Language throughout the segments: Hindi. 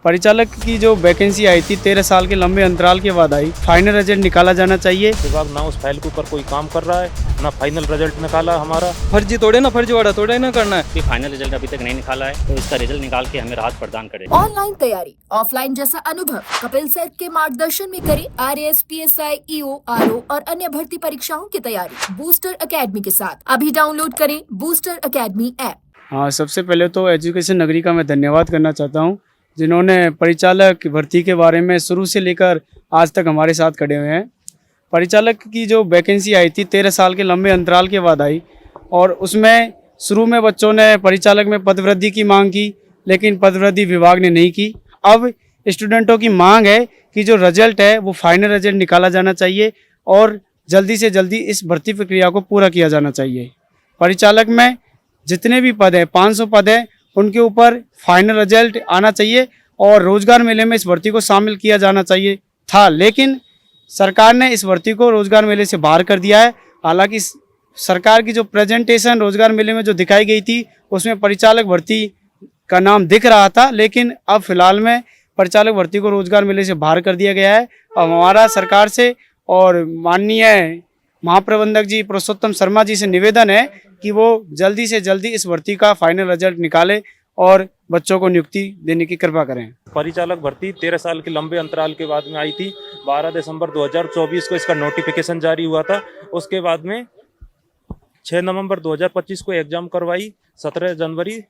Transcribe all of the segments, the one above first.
परिचालक की जो वैकेंसी आई थी 13 साल के लंबे अंतराल के बाद आई, फाइनल रिजल्ट निकाला जाना चाहिए। विभाग ना उस फाइल के ऊपर कोई काम कर रहा है, ना फाइनल रिजल्ट निकाला हमारा। फर्जी तोड़े ना फर्जीवाड़ा थोड़ा ही ना करना है। कि फाइनल रिजल्ट अभी तक नहीं निकाला है, तो इसका रिजल्ट निकाल के हमें राहत प्रदान करे। ऑनलाइन तैयारी, ऑफलाइन जैसा अनुभव कपिल सर के मार्गदर्शन में करें RAS, PSI, EO, RO और अन्य भर्ती परीक्षाओं की तैयारी बूस्टर एकेडमी के साथ। अभी डाउनलोड करें बूस्टर एकेडमी ऐप। हाँ, सबसे पहले तो एजुकेशन नगरी का मैं धन्यवाद करना चाहता हूँ, जिन्होंने परिचालक भर्ती के बारे में शुरू से लेकर आज तक हमारे साथ खड़े हुए हैं। परिचालक की जो वैकेंसी आई थी 13 साल के लंबे अंतराल के बाद आई, और उसमें शुरू में बच्चों ने परिचालक में पदवृद्धि की मांग की, लेकिन पदवृद्धि विभाग ने नहीं की। अब स्टूडेंटों की मांग है कि जो रिजल्ट है वो फाइनल रिजल्ट निकाला जाना चाहिए और जल्दी से जल्दी इस भर्ती प्रक्रिया को पूरा किया जाना चाहिए। परिचालक में जितने भी पद हैं, 500 पद हैं, उनके ऊपर फाइनल रिजल्ट आना चाहिए और रोजगार मेले में इस भर्ती को शामिल किया जाना चाहिए था, लेकिन सरकार ने इस भर्ती को रोजगार मेले से बाहर कर दिया है। हालांकि सरकार की जो प्रेजेंटेशन रोजगार मेले में जो दिखाई गई थी उसमें परिचालक भर्ती का नाम दिख रहा था, लेकिन अब फिलहाल में परिचालक भर्ती को रोजगार मेले से बाहर कर दिया गया है। अब हमारा सरकार से और माननीय महाप्रबंधक जी पुरुषोत्तम शर्मा जी से निवेदन है कि वो जल्दी से जल्दी इस भर्ती का फाइनल रिजल्ट निकाले और बच्चों को नियुक्ति देने की कृपा करें। परिचालक भर्ती 13 साल के लंबे अंतराल के बाद में आई थी। 12 दिसंबर 2024 को इसका नोटिफिकेशन जारी हुआ था। उसके बाद में 6 नवंबर 2025 को एग्जाम करवाई। 17 जनवरी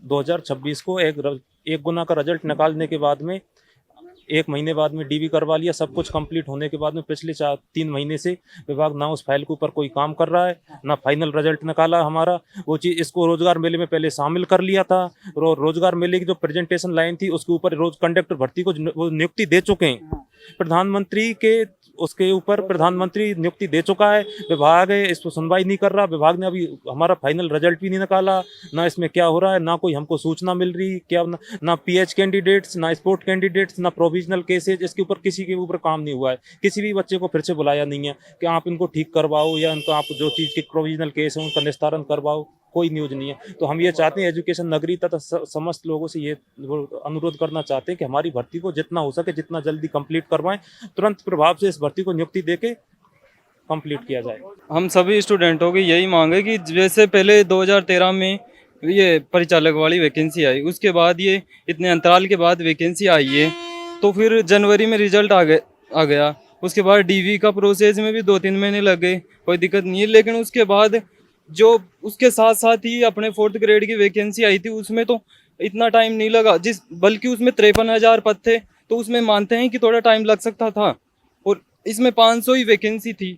2026 को एक गुना का रिजल्ट निकालने के बाद में 1 महीने बाद में DV करवा लिया। सब कुछ कंप्लीट होने के बाद में पिछले 3 महीने से विभाग ना उस फाइल के ऊपर कोई काम कर रहा है, ना फाइनल रिजल्ट निकाला हमारा। वो चीज़ इसको रोजगार मेले में पहले शामिल कर लिया था। रोजगार मेले की जो प्रेजेंटेशन लाइन थी उसके ऊपर रोज कंडक्टर भर्ती को वो नियुक्ति दे चुके हैं। प्रधानमंत्री के उसके ऊपर प्रधानमंत्री नियुक्ति दे चुका है। विभाग है इस पर सुनवाई नहीं कर रहा। विभाग ने अभी हमारा फाइनल रिजल्ट भी नहीं निकाला, ना इसमें क्या हो रहा है, ना कोई हमको सूचना मिल रही क्या, ना PH कैंडिडेट्स, ना स्पोर्ट कैंडिडेट्स, ना प्रोविजनल केसेज, इसके ऊपर किसी के ऊपर काम नहीं हुआ है। किसी भी बच्चे को फिर से बुलाया नहीं है कि आप इनको ठीक करवाओ या इनको आप जो चीज़ के प्रोविजनल केस है उनका निस्तारण करवाओ, कोई न्यूज नहीं है। तो हम ये चाहते हैं, एजुकेशन नगरी तथा समस्त लोगों से ये अनुरोध करना चाहते हैं कि हमारी भर्ती को जितना हो सके जितना जल्दी कंप्लीट करवाएं, तुरंत प्रभाव से इस भर्ती को नियुक्ति देके कंप्लीट किया जाए। हम सभी स्टूडेंटों की यही मांग है कि जैसे पहले 2013 में ये परिचालक वाली वैकेंसी आई, उसके बाद ये इतने अंतराल के बाद वैकेंसी आई है, तो फिर जनवरी में रिजल्ट आ गया। उसके बाद DV का प्रोसेस में भी 2-3 महीने लग गए, कोई दिक्कत नहीं है। लेकिन उसके बाद जो उसके साथ साथ ही अपने 4th ग्रेड की वैकेंसी आई थी, उसमें तो इतना टाइम नहीं लगा, बल्कि उसमें 53,000 पद थे, तो उसमें मानते हैं कि थोड़ा टाइम लग सकता था। और इसमें 500 ही वैकेंसी थी,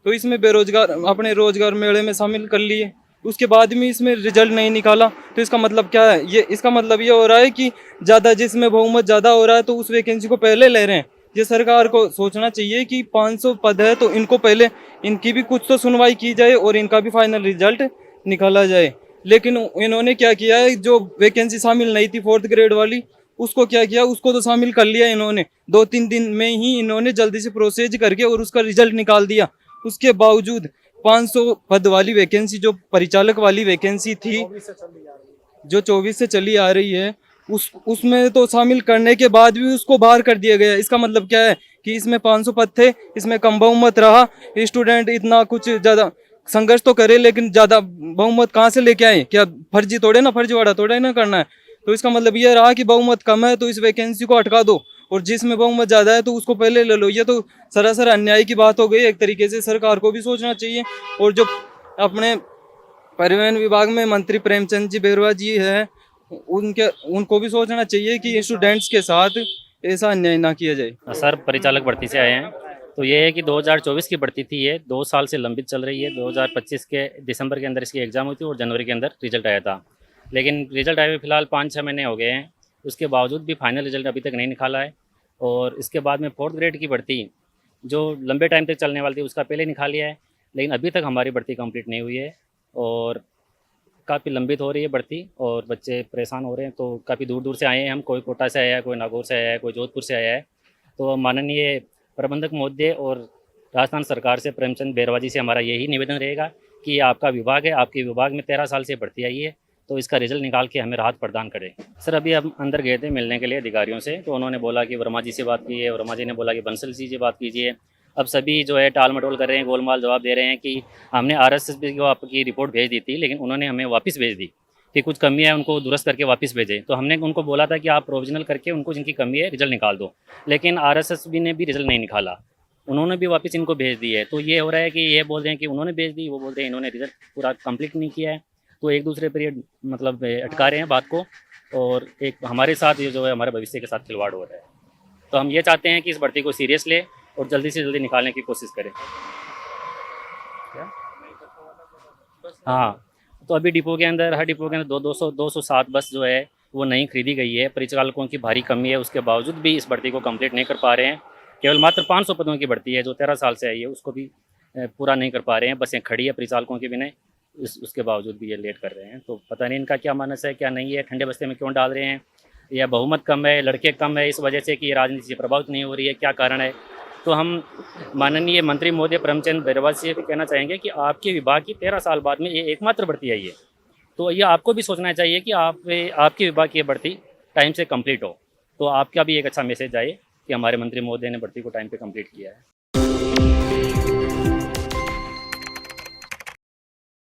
तो इसमें बेरोजगार अपने रोजगार मेले में शामिल कर लिए। उसके बाद भी इसमें रिजल्ट नहीं निकाला, तो इसका मतलब क्या है? इसका मतलब ये हो रहा है कि ज़्यादा जिसमें बहुमत ज़्यादा हो रहा है तो उस वैकेंसी को पहले ले रहे हैं। ये सरकार को सोचना चाहिए कि 500 पद है तो इनको पहले इनकी भी कुछ तो सुनवाई की जाए और इनका भी फाइनल रिजल्ट निकाला जाए। लेकिन इन्होंने क्या किया है, जो वैकेंसी शामिल नहीं थी 4th ग्रेड वाली, उसको क्या किया, उसको तो शामिल कर लिया इन्होंने। 2-3 दिन में ही इन्होंने जल्दी से प्रोसेस करके और उसका रिजल्ट निकाल दिया। उसके बावजूद 500 पद वाली वैकेंसी, जो परिचालक वाली वैकेंसी थी, जो 24 से चली आ रही है, उसमें तो शामिल करने के बाद भी उसको बाहर कर दिया गया। इसका मतलब क्या है कि इसमें 500 पद थे, इसमें कम बहुमत रहा। स्टूडेंट इतना कुछ ज़्यादा संघर्ष तो करे, लेकिन ज़्यादा बहुमत कहाँ से लेके आए? क्या फर्जी तोड़े ना फर्जीवाड़ा थोड़ा ही ना करना है। तो इसका मतलब ये रहा कि बहुमत कम है तो इस वैकेंसी को हटका दो, और जिसमें बहुमत ज़्यादा है तो उसको पहले ले लो। ये तो सरासर अन्याय की बात हो गई। एक तरीके से सरकार को भी सोचना चाहिए, और जो अपने परिवहन विभाग में मंत्री प्रेमचंद जी बैरवा जी है, उनको भी सोचना चाहिए कि स्टूडेंट्स के साथ ऐसा अन्याय ना किया जाए। सर, परिचालक भर्ती से आए हैं, तो ये है कि 2024 की भर्ती थी, ये 2 साल से लंबित चल रही है। 2025 के दिसंबर के अंदर इसकी एग्ज़ाम हुई थी और जनवरी के अंदर रिजल्ट आया था, लेकिन रिजल्ट आए हुए फिलहाल 5-6 महीने हो गए हैं। उसके बावजूद भी फाइनल रिजल्ट अभी तक नहीं निकाला है। और इसके बाद में 4th ग्रेड की भर्ती जो लंबे टाइम तक चलने वाली थी उसका पहले निकाल लिया है, लेकिन अभी तक हमारी भर्ती कंप्लीट नहीं हुई है और काफ़ी लंबित हो रही है भर्ती और बच्चे परेशान हो रहे हैं। तो काफ़ी दूर दूर से आए हैं हम, कोई कोटा से आया है, कोई नागौर से आया है, कोई जोधपुर से आया है। तो माननीय प्रबंधक महोदय और राजस्थान सरकार से प्रेमचंद बैरवा जी से हमारा यही निवेदन रहेगा कि आपका विभाग है, आपके विभाग में 13 साल से भर्ती आई है, तो इसका रिजल्ट निकाल के हमें राहत प्रदान करे। सर अभी हम अंदर गए थे मिलने के लिए अधिकारियों से, तो उन्होंने बोला कि वर्मा जी से बात कीजिए, वर्मा जी ने बोला कि बंसल जी से बात कीजिए। अब सभी जो है टाल मटोल कर रहे हैं, गोलमाल जवाब दे रहे हैं कि हमने RSSB को आपकी रिपोर्ट भेज दी थी, लेकिन उन्होंने हमें वापस भेज दी कि कुछ कमी है उनको दुरुस्त करके वापस भेजें। तो हमने उनको बोला था कि आप प्रोविजनल करके उनको जिनकी कमी है रिजल्ट निकाल दो, लेकिन RSSB ने भी रिजल्ट नहीं निकाला, उन्होंने भी वापस इनको भेज दी है। तो ये हो रहा है कि ये बोल रहे हैं कि उन्होंने भेज दी, वो बोल रहे हैं इन्होंने रिजल्ट पूरा कंप्लीट नहीं किया है। तो एक दूसरे पर ये मतलब अटका रहे हैं बात को, और एक हमारे साथ ये जो है हमारे भविष्य के साथ खिलवाड़ हो रहा है। तो हम ये चाहते हैं कि इस भर्ती को सीरियस ले और जल्दी से जल्दी निकालने की कोशिश करें। हाँ, तो अभी डिपो के अंदर, हर डिपो के अंदर 207 बस जो है वो नई खरीदी गई है। परिचालकों की भारी कमी है, उसके बावजूद भी इस भर्ती को कंप्लीट नहीं कर पा रहे हैं। केवल मात्र 500 पदों की भर्ती है जो 13 साल से आई है, उसको भी पूरा नहीं कर पा रहे हैं। बसें खड़ी है परिचालकों के बिना, उसके बावजूद भी ये लेट कर रहे हैं। तो पता नहीं इनका क्या मानस है, क्या नहीं है, ठंडे बस्ते में क्यों डाल रहे हैं, या बहुमत कम है, लड़के कम है, इस वजह से कि राजनीति से प्रभावित नहीं हो रही है, क्या कारण है। तो हम माननीय मंत्री महोदय प्रेमचंद बैरवा से भी कहना चाहेंगे कि आपके विभाग की 13 साल बाद में ये एकमात्र भर्ती आई है, तो ये आपको भी सोचना चाहिए कि आपके विभाग की भर्ती टाइम से कंप्लीट हो। तो आपका भी एक अच्छा मैसेज आए कि हमारे मंत्री महोदय ने भर्ती को टाइम पे कंप्लीट किया है।